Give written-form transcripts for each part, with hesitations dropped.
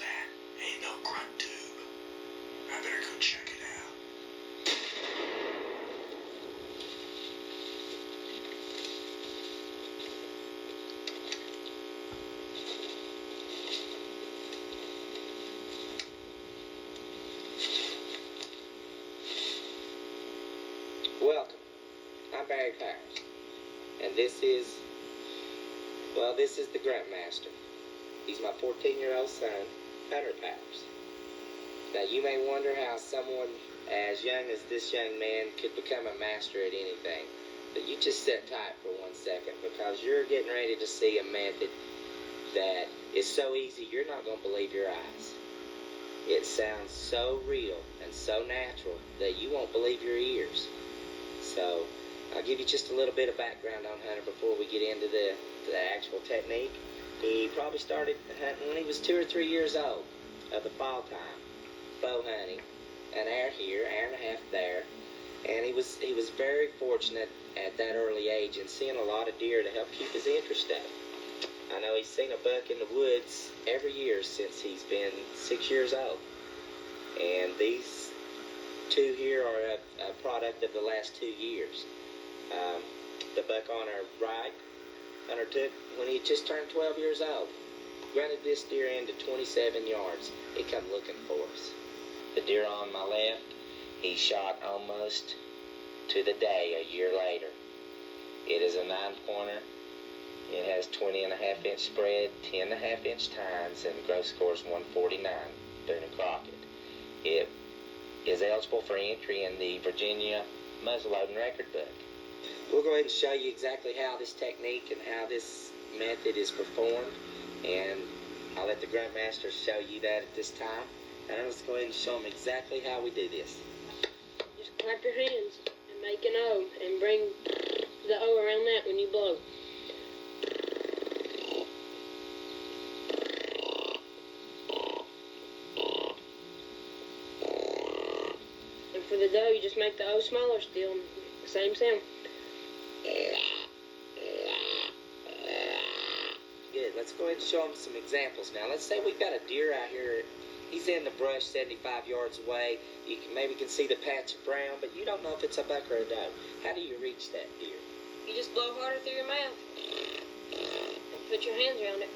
that? Ain't no grunt tube. I better go check it out. Welcome. I'm Barry Powers, and this is the Gruntmaster. He's my 14-year-old son, Hunter Powers. Now, you may wonder how someone as young as this young man could become a master at anything, but you just sit tight for 1 second, because you're getting ready to see a method that is so easy you're not going to believe your eyes. It sounds so real and so natural that you won't believe your ears. So, I'll give you just a little bit of background on Hunter before we get into the actual technique. He probably started hunting when he was 2 or 3 years old of the fall time, bow hunting, an hour here, hour and a half there, and he was very fortunate at that early age in seeing a lot of deer to help keep his interest up. I know he's seen a buck in the woods every year since he's been 6 years old, and these two here are a product of the last 2 years. The buck on our right, Hunter took when he just turned 12 years old. Grunted this deer into 27 yards. He come looking for us. The deer on my left, he shot almost to the day a year later. It is a 9-pointer. It has 20.5-inch spread, 10.5-inch tines, and the gross score is 149 during a Crockett. It is eligible for entry in the Virginia muzzleloading record book. We'll go ahead and show you exactly how this technique and how this method is performed, and I'll let the Gruntmaster show you that at this time. And let's go ahead and show them exactly how we do this. Just clap your hands and make an O, and bring the O around that when you blow. And for the doe, you just make the O smaller still, same sound. Good. Let's go ahead and show them some examples now. Let's say we've got a deer out here. He's in the brush 75 yards away. You maybe can see the patch of brown, but you don't know if it's a buck or a doe. How do you reach that deer? You just blow harder through your mouth and put your hands around it.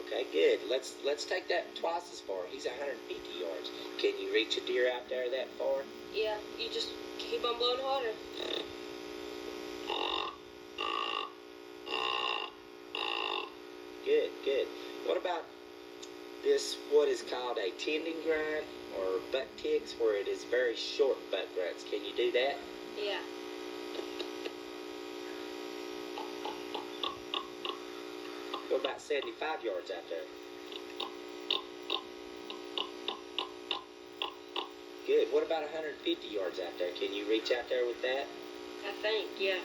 Okay, good. Let's take that twice as far. He's 150 yards. Can you reach a deer out there that far? Yeah, you just keep on blowing harder. Good, good. What about this, what is called a tending grunt or buck ticks, where it is very short buck grunts? Can you do that? Yeah. What about 75 yards out there? Good. What about 150 yards out there? Can you reach out there with that? I think, yeah.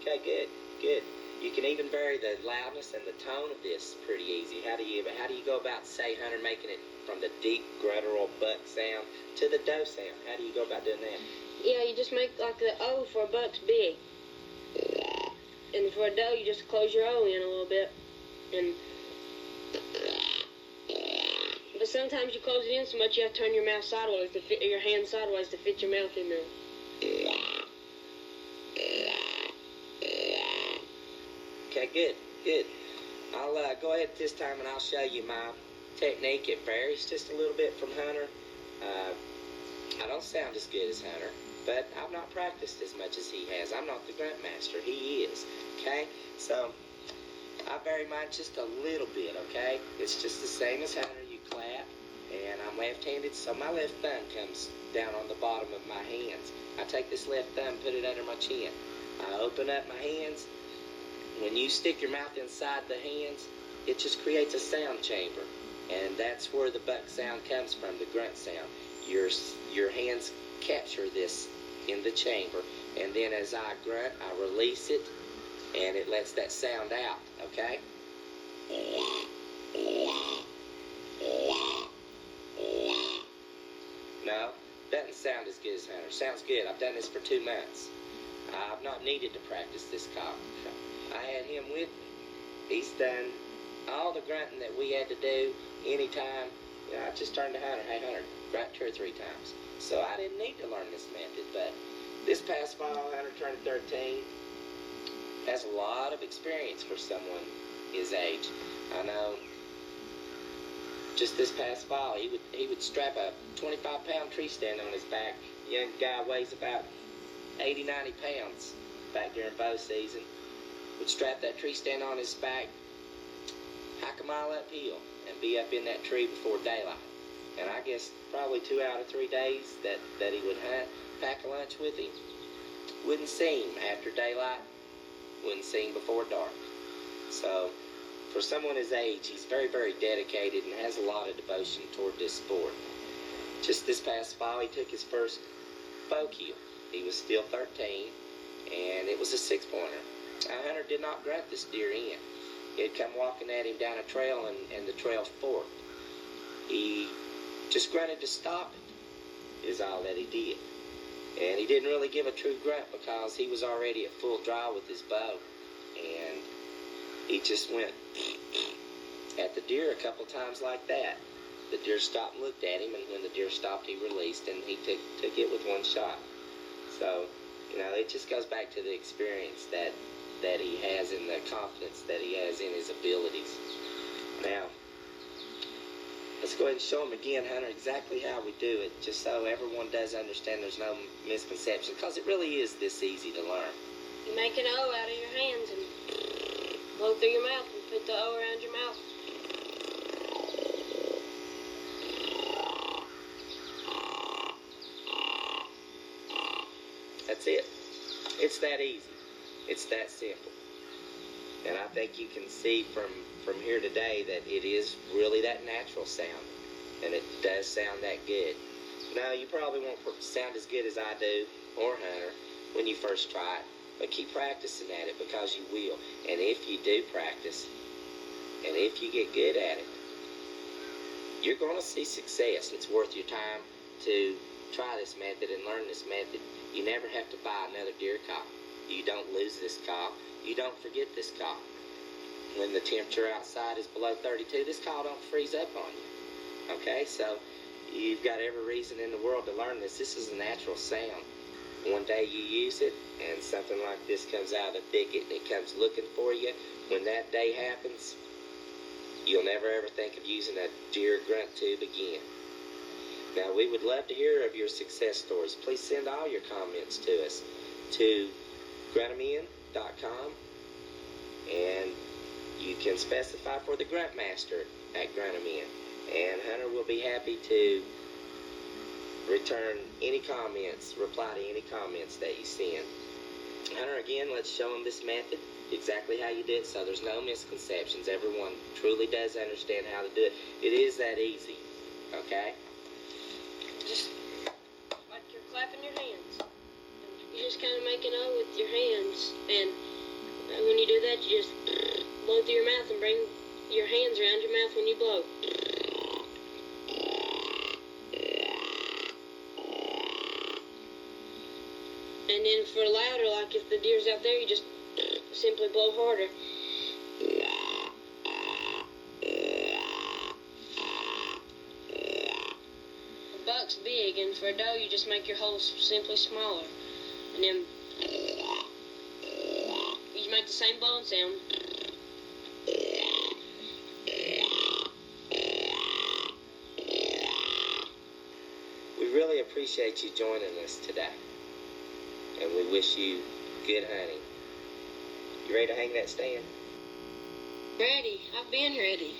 Okay, good, good. You can even vary the loudness and the tone of this pretty easy. How do you go about, say, Hunter, making it from the deep guttural buck sound to the doe sound? How do you go about doing that? Yeah, you just make like the O for a buck's big. And for a doe, you just close your O in a little bit. But sometimes you close it in so much you have to turn your mouth sideways to fit your hand sideways to fit your mouth in there. Okay, good, good. I'll go ahead this time and I'll show you my technique. It varies just a little bit from Hunter. I don't sound as good as Hunter, but I've not practiced as much as he has. I'm not the Gruntmaster, he is. Okay, so I vary mine just a little bit. Okay, it's just the same as Hunter. You clap, and I'm left-handed, so my left thumb comes down on the bottom of my hands. I take this left thumb, put it under my chin. I open up my hands. When you stick your mouth inside the hands, it just creates a sound chamber, and that's where the buck sound comes from, the grunt sound. Your hands capture this in the chamber, and then as I grunt, I release it, and it lets that sound out, okay? No, doesn't sound as good as Hunter. Sounds good. I've done this for 2 months. not needed to practice this cock. I had him with me. He's done all the grunting that we had to do anytime. You know, I just turned to Hunter, hey Hunter, grunt 2 or 3 times. So I didn't need to learn this method, but this past fall, Hunter turned 13, has a lot of experience for someone his age. I know just this past fall, he would strap a 25-pound tree stand on his back. Young guy weighs about 80, 90 pounds back during bow season. Would strap that tree stand on his back, hike a mile uphill, and be up in that tree before daylight. And I guess probably 2 out of 3 days that he would hunt, pack a lunch with him. Wouldn't see him after daylight, wouldn't see him before dark. So for someone his age, he's very, very dedicated and has a lot of devotion toward this sport. Just this past fall, he took his first bow kill. He was still 13, and it was a 6-pointer. Hunter did not grunt this deer in. He had come walking at him down a trail, and the trail forked. He just grunted to stop it, is all that he did. And he didn't really give a true grunt because he was already at full draw with his bow. And he just went at the deer a couple times like that. The deer stopped and looked at him, and when the deer stopped, he released, and he took it with 1 shot. So, you know, it just goes back to the experience that he has and the confidence that he has in his abilities. Now, let's go ahead and show him again, Hunter, exactly how we do it, just so everyone does understand there's no misconception, because it really is this easy to learn. You make an O out of your hands and blow through your mouth and put the O around your mouth. That's it. It's that easy. It's that simple. And I think you can see from here today that it is really that natural sound. And it does sound that good. Now, you probably won't sound as good as I do, or Hunter, when you first try it. But keep practicing at it, because you will. And if you do practice, and if you get good at it, you're going to see success. It's worth your time to try this method and learn this method. You never have to buy another deer cock. You don't lose this cock. You don't forget this cock. When the temperature outside is below 32, this cock don't freeze up on you. Okay, so you've got every reason in the world to learn this. This is a natural sound. One day you use it, and something like this comes out of the thicket, and it comes looking for you. When that day happens, you'll never ever think of using a deer grunt tube again. Now, we would love to hear of your success stories. Please send all your comments to us to gruntmin.com, and you can specify for the Gruntmaster at Gruntmin, and Hunter will be happy to return any comments, reply to any comments that you send. Hunter, again, let's show them this method, exactly how you did it, so there's no misconceptions. Everyone truly does understand how to do it. It is that easy, okay? Just like you're clapping your hands. You just kind of make an O with your hands, and when you do that, you just blow through your mouth and bring your hands around your mouth when you blow. And then for louder, like if the deer's out there, you just simply blow harder. A buck's big, and for a doe, you just make your holes simply smaller. And then you make the same blowing sound. We really appreciate you joining us today, and we wish you good hunting. You ready to hang that stand? Ready. I've been ready.